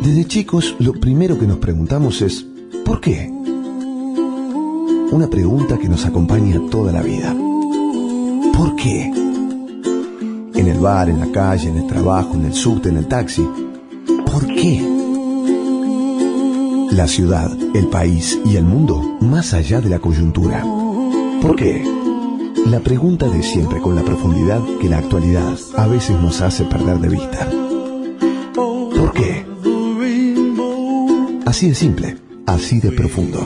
Desde chicos, lo primero que nos preguntamos es ¿por qué? Una pregunta que nos acompaña toda la vida. ¿Por qué? En el bar, en la calle, en el trabajo, en el subte, en el taxi. ¿Por qué? La ciudad, el país y el mundo más allá de la coyuntura. ¿Por qué? La pregunta de siempre con la profundidad que la actualidad a veces nos hace perder de vista. ¿Por qué? Así de simple, así de profundo.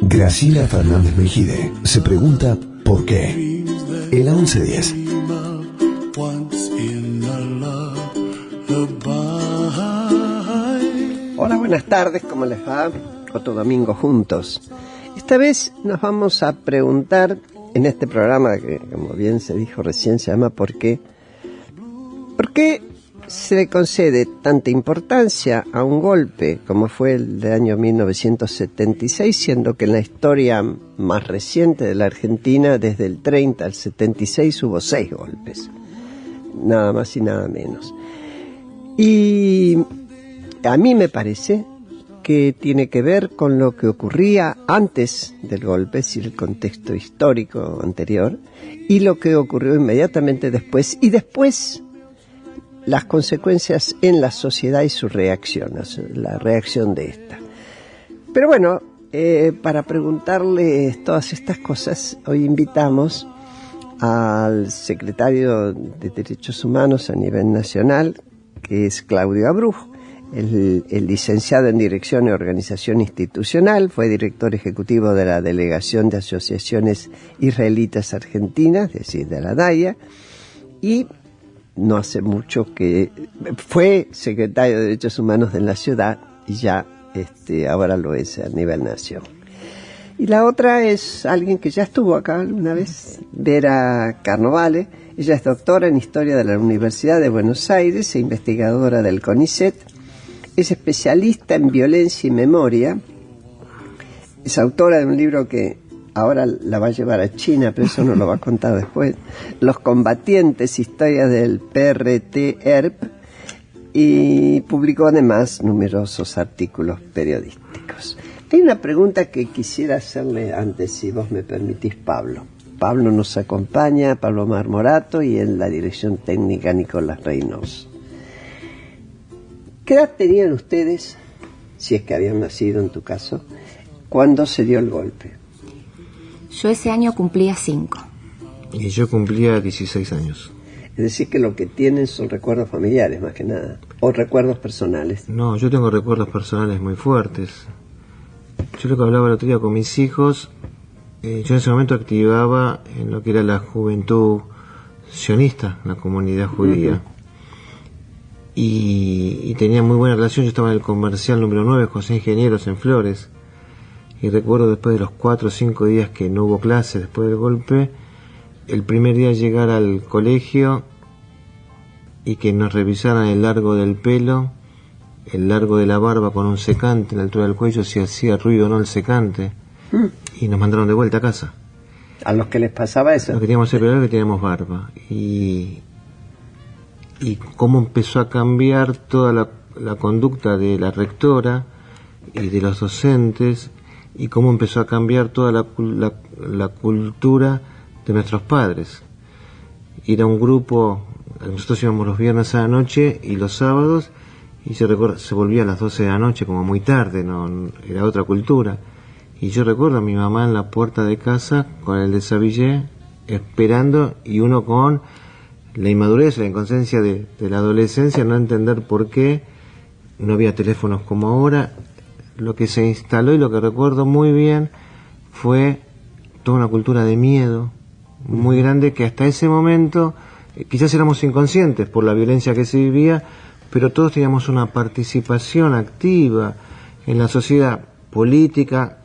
Graciela Fernández Mejide se pregunta ¿por qué? El 1110. Hola, buenas tardes, ¿cómo les va? Otro domingo juntos. Esta vez nos vamos a preguntar en este programa que, como bien se dijo recién, se llama ¿Por qué? ¿Por qué se le concede tanta importancia a un golpe como fue el del año 1976, siendo que en la historia más reciente de la Argentina, desde el 30 al 76, hubo 6 golpes? Nada más y nada menos. Y a mí me parece que tiene que ver con lo que ocurría antes del golpe, es decir, el contexto histórico anterior, y lo que ocurrió inmediatamente después, y después las consecuencias en la sociedad y su reacción, la reacción de esta. Pero bueno, para preguntarle todas estas cosas, hoy invitamos al secretario de Derechos Humanos a nivel nacional, que es Claudio Abruj, el licenciado en Dirección y Organización Institucional, fue director ejecutivo de la Delegación de Asociaciones Israelitas Argentinas, es decir, de la DAIA, y no hace mucho que fue secretario de Derechos Humanos de la ciudad y ya ahora lo es a nivel nación. Y la otra es alguien que ya estuvo acá una vez, Vera Carnovale. Ella es doctora en Historia de la Universidad de Buenos Aires e investigadora del CONICET. Es especialista en violencia y memoria. Es autora de un libro que ahora la va a llevar a China, pero eso nos lo va a contar después. Los combatientes, historia del PRT-ERP. Y publicó además numerosos artículos periodísticos. Hay una pregunta que quisiera hacerle antes, si vos me permitís, Pablo. Pablo nos acompaña, Pablo Marmorato, y en la dirección técnica Nicolás Reynoso. ¿Qué edad tenían ustedes, si es que habían nacido en tu caso, cuando se dio el golpe? Yo ese año cumplía 5. Y yo cumplía 16 años. Es decir, que lo que tienen son recuerdos familiares, más que nada, o recuerdos personales. No, yo tengo recuerdos personales muy fuertes. Yo lo que hablaba el otro día con mis hijos, yo en ese momento activaba en lo que era la juventud sionista, la comunidad judía. Uh-huh. Y tenía muy buena relación. Yo estaba en el comercial número 9, José Ingenieros, en Flores. Y recuerdo después de los 4 o 5 días que no hubo clases después del golpe, el primer día llegar al colegio y que nos revisaran el largo del pelo, el largo de la barba con un secante en la altura del cuello, si hacía ruido o no el secante, y nos mandaron de vuelta a casa. ¿A los que les pasaba eso? Los que teníamos el pelo, que teníamos barba. Y cómo empezó a cambiar toda la conducta de la rectora y de los docentes, y cómo empezó a cambiar toda la cultura de nuestros padres. Era un grupo, nosotros íbamos los viernes a la noche y los sábados, y se volvía a las 12 de la noche, como muy tarde, no era otra cultura. Y yo recuerdo a mi mamá en la puerta de casa con el desabillé esperando, y uno con la inmadurez, la inconsciencia de la adolescencia, no entender por qué no había teléfonos como ahora. Lo que se instaló, y lo que recuerdo muy bien, fue toda una cultura de miedo muy grande, que hasta ese momento quizás éramos inconscientes por la violencia que se vivía, pero todos teníamos una participación activa en la sociedad política,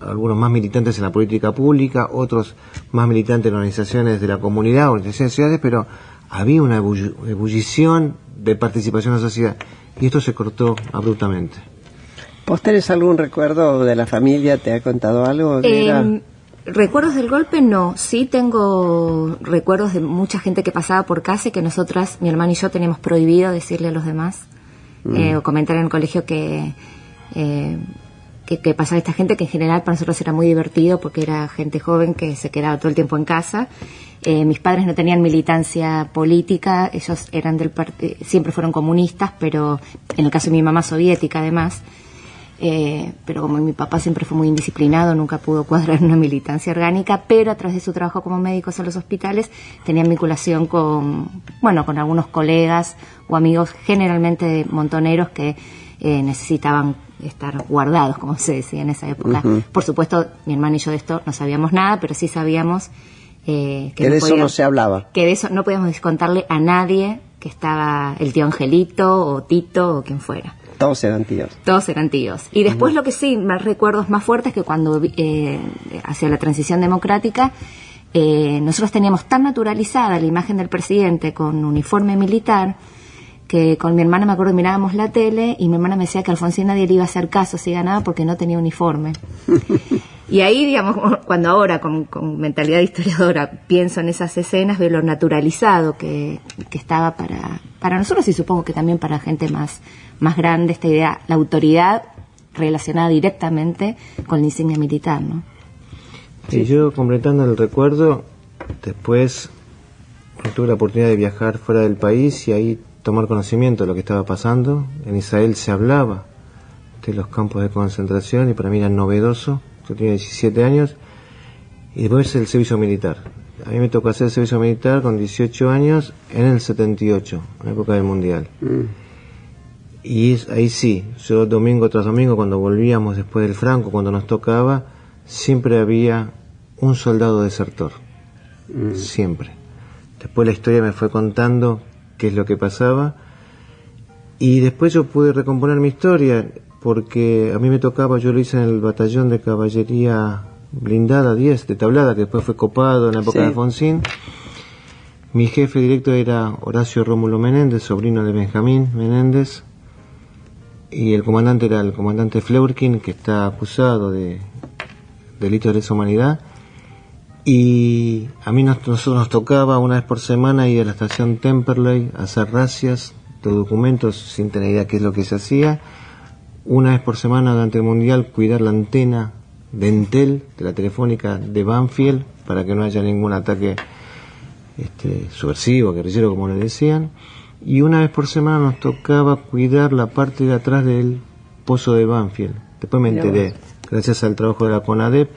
algunos más militantes en la política pública, otros más militantes en organizaciones de la comunidad, organizaciones de ciudades, pero había una ebullición de participación en la sociedad, y esto se cortó abruptamente. ¿Vos tenés algún recuerdo de la familia? ¿Te ha contado algo? Recuerdos del golpe no, sí tengo recuerdos de mucha gente que pasaba por casa y que nosotras, mi hermana y yo, teníamos prohibido decirle a los demás o comentar en el colegio que pasaba esta gente, que en general para nosotros era muy divertido porque era gente joven que se quedaba todo el tiempo en casa. Mis padres no tenían militancia política, ellos eran siempre fueron comunistas, pero en el caso de mi mamá soviética además. Pero como mi papá siempre fue muy indisciplinado, nunca pudo cuadrar una militancia orgánica, pero a través de su trabajo como médicos en los hospitales tenían vinculación con algunos colegas o amigos, generalmente montoneros, que necesitaban estar guardados, como se decía en esa época. Uh-huh. Por supuesto, mi hermano y yo de esto no sabíamos nada, pero sí sabíamos que de eso no se hablaba. Que de eso no podíamos contarle a nadie que estaba el tío Angelito o Tito o quien fuera. Todos eran tíos. Todos eran tíos. Y después lo que sí, más recuerdos más fuertes, que cuando hacia la transición democrática, nosotros teníamos tan naturalizada la imagen del presidente con uniforme militar, que con mi hermana, me acuerdo, mirábamos la tele y mi hermana me decía que a Alfonsín nadie le iba a hacer caso si ganaba porque no tenía uniforme. Y ahí, digamos, cuando ahora con mentalidad de historiadora pienso en esas escenas, veo lo naturalizado que estaba para nosotros, y supongo que también para gente más grande, esta idea, la autoridad relacionada directamente con la insignia militar, ¿no? Sí, yo, completando el recuerdo, después tuve la oportunidad de viajar fuera del país y ahí tomar conocimiento de lo que estaba pasando. En Israel se hablaba de los campos de concentración y para mí era novedoso. Yo tenía 17 años y después el servicio militar. A mí me tocó hacer el servicio militar con 18 años en el 78, en la época del Mundial. Y ahí sí, yo domingo tras domingo, cuando volvíamos después del Franco, cuando nos tocaba, siempre había un soldado desertor. Siempre. Después la historia me fue contando qué es lo que pasaba y después yo pude recomponer mi historia, porque a mí me tocaba, yo lo hice en el batallón de caballería blindada 10 de Tablada, que después fue copado en la época de Alfonsín. Mi jefe directo era Horacio Rómulo Menéndez, sobrino de Benjamín Menéndez, y el comandante era el comandante Fleurkin, que está acusado de delitos de lesa humanidad. Y a mí nosotros nos tocaba una vez por semana ir a la estación Temperley a hacer razias de documentos sin tener idea qué es lo que se hacía. Una vez por semana durante el Mundial cuidar la antena de Entel, de la telefónica de Banfield, para que no haya ningún ataque subversivo, guerrillero, como le decían. Y una vez por semana nos tocaba cuidar la parte de atrás del pozo de Banfield. Después me enteré, gracias al trabajo de la CONADEP,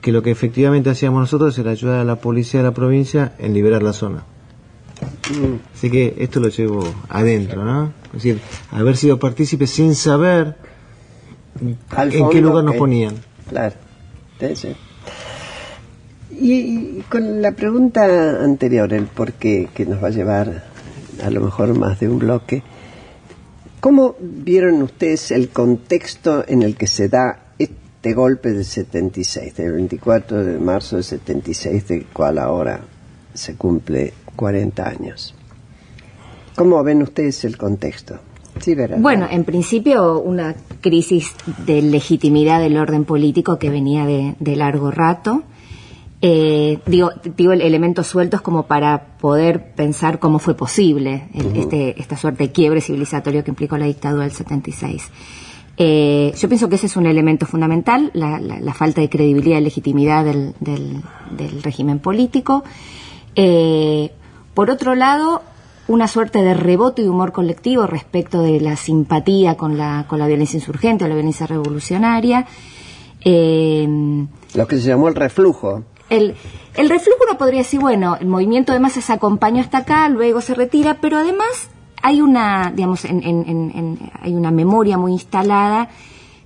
que lo que efectivamente hacíamos nosotros era ayudar a la policía de la provincia en liberar la zona. Así que esto lo llevo adentro, ¿no? Es decir, haber sido partícipe sin saber en qué lugar nos ponían. Claro. Sí. Y con la pregunta anterior, el por qué, que nos va a llevar a lo mejor más de un bloque, ¿cómo vieron ustedes el contexto en el que se da este golpe del 76, del 24 de marzo del 76, del cual ahora se cumple 40 años? ¿Cómo ven ustedes el contexto? Sí, Vera. Bueno, en principio una crisis de legitimidad del orden político que venía de largo rato. Digo elementos sueltos como para poder pensar cómo fue posible esta suerte de quiebre civilizatorio que implicó la dictadura del 76. Yo pienso que ese es un elemento fundamental, la falta de credibilidad y legitimidad del régimen político. Por otro lado, una suerte de rebote y humor colectivo respecto de la simpatía con la violencia insurgente o la violencia revolucionaria. Lo que se llamó el reflujo. El reflujo uno podría decir, bueno, el movimiento de masas se acompañó hasta acá, luego se retira, pero además hay una, digamos, hay una memoria muy instalada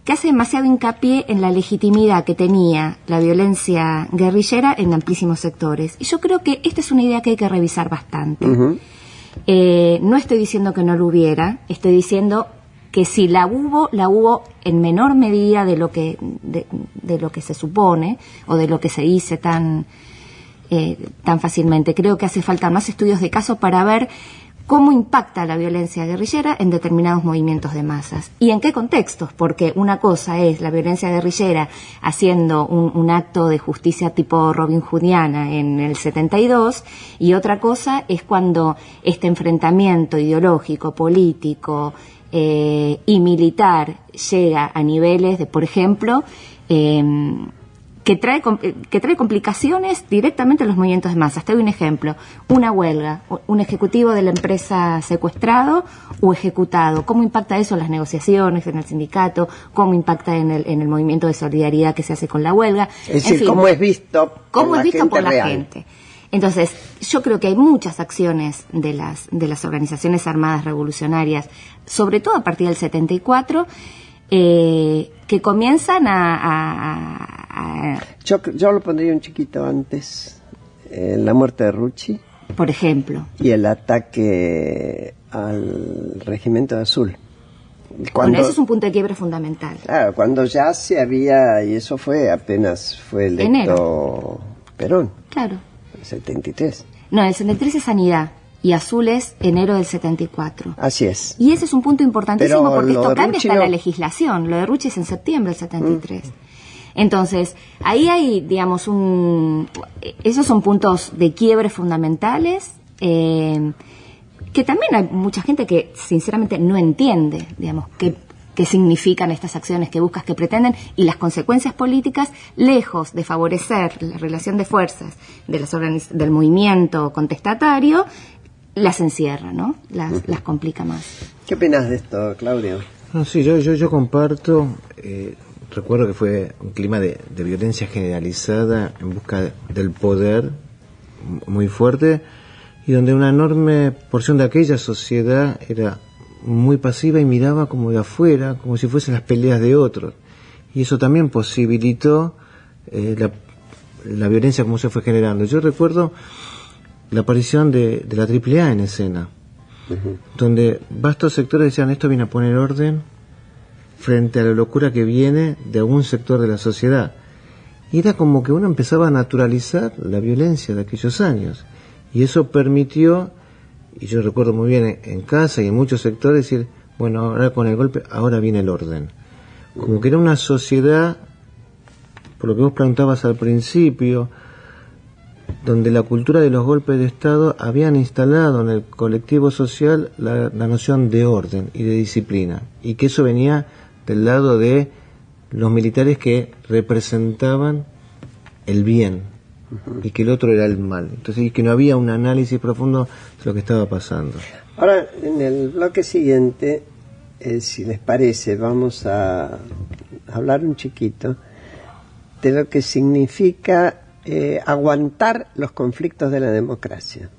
que hace demasiado hincapié en la legitimidad que tenía la violencia guerrillera en amplísimos sectores. Y yo creo que esta es una idea que hay que revisar bastante. No estoy diciendo que no lo hubiera, estoy diciendo que si la hubo en menor medida de lo que se supone o de lo que se dice tan fácilmente. Creo que hace falta más estudios de caso para ver cómo impacta la violencia guerrillera en determinados movimientos de masas y en qué contextos, porque una cosa es la violencia guerrillera haciendo un acto de justicia tipo Robin Hoodiana en el 72 y otra cosa es cuando este enfrentamiento ideológico, político y militar llega a niveles de, por ejemplo, que trae complicaciones directamente en los movimientos de masas. Te doy un ejemplo, una huelga, un ejecutivo de la empresa secuestrado o ejecutado, ¿cómo impacta eso en las negociaciones, en el sindicato? ¿Cómo impacta en el movimiento de solidaridad que se hace con la huelga? Es decir, ¿cómo es visto por la gente? Entonces, yo creo que hay muchas acciones de las organizaciones armadas revolucionarias, sobre todo a partir del 74, que comienzan Yo lo pondría un chiquito antes, la muerte de Rucci. Por ejemplo. Y el ataque al Regimiento Azul. Bueno, ese es un punto de quiebre fundamental. Claro, cuando ya se había, y eso apenas fue electo Enero. Perón. Claro. El 73. No, el 73 es Sanidad. Y Azul es enero del 74. Así es. Y ese es un punto importantísimo. Pero porque esto cambia hasta no. La legislación. Lo de Rucci es en septiembre del 73. Entonces, ahí hay, digamos, esos son puntos de quiebre fundamentales, que también hay mucha gente que sinceramente no entiende, digamos, qué significan estas acciones que buscas, que pretenden, y las consecuencias políticas, lejos de favorecer la relación de fuerzas del movimiento contestatario, las encierra, ¿no? Las complica más. ¿Qué opinas de esto, Claudio? No, sí, yo comparto. Recuerdo que fue un clima de violencia generalizada en busca del poder muy fuerte, y donde una enorme porción de aquella sociedad era muy pasiva y miraba como de afuera, como si fuesen las peleas de otros. Y eso también posibilitó la violencia como se fue generando. Yo recuerdo la aparición de la AAA en escena, donde vastos sectores decían, esto viene a poner orden frente a la locura que viene de algún sector de la sociedad. Y era como que uno empezaba a naturalizar la violencia de aquellos años. Y eso permitió, y yo recuerdo muy bien en casa y en muchos sectores, decir, bueno, ahora con el golpe, ahora viene el orden. Como que era una sociedad, por lo que vos preguntabas al principio, donde la cultura de los golpes de Estado habían instalado en el colectivo social la noción de orden y de disciplina, y que eso venía del lado de los militares que representaban el bien y que el otro era el mal. Entonces, y que no había un análisis profundo de lo que estaba pasando. Ahora, en el bloque siguiente, si les parece, vamos a hablar un chiquito de lo que significa aguantar los conflictos de la democracia.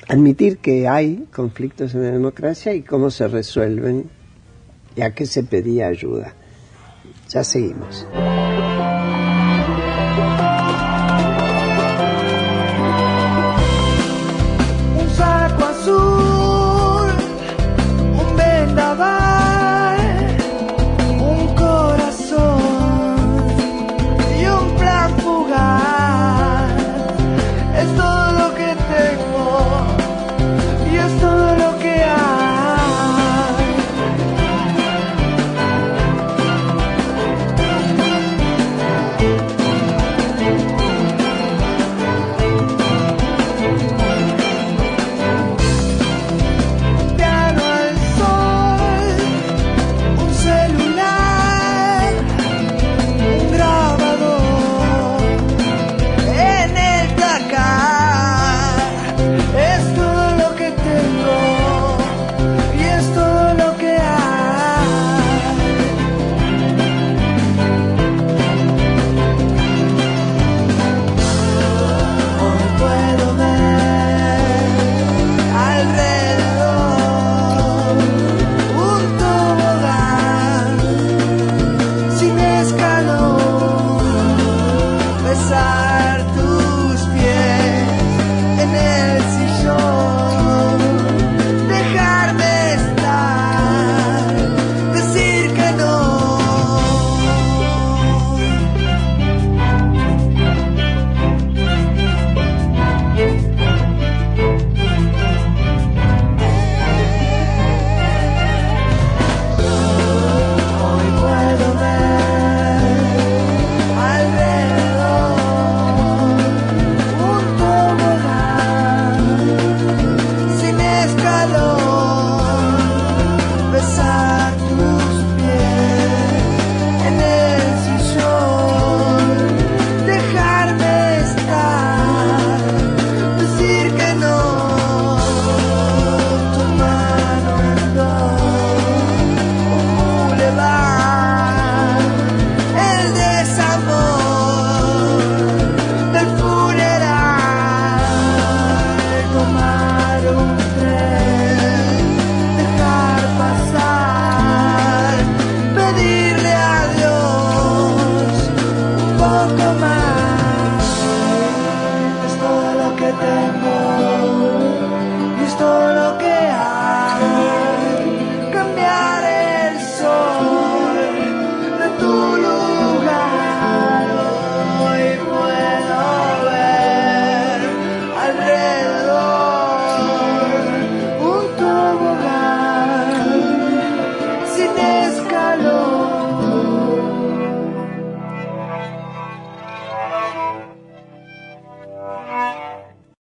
Admitir que hay conflictos en la democracia y cómo se resuelven y a qué se pedía ayuda. Ya seguimos.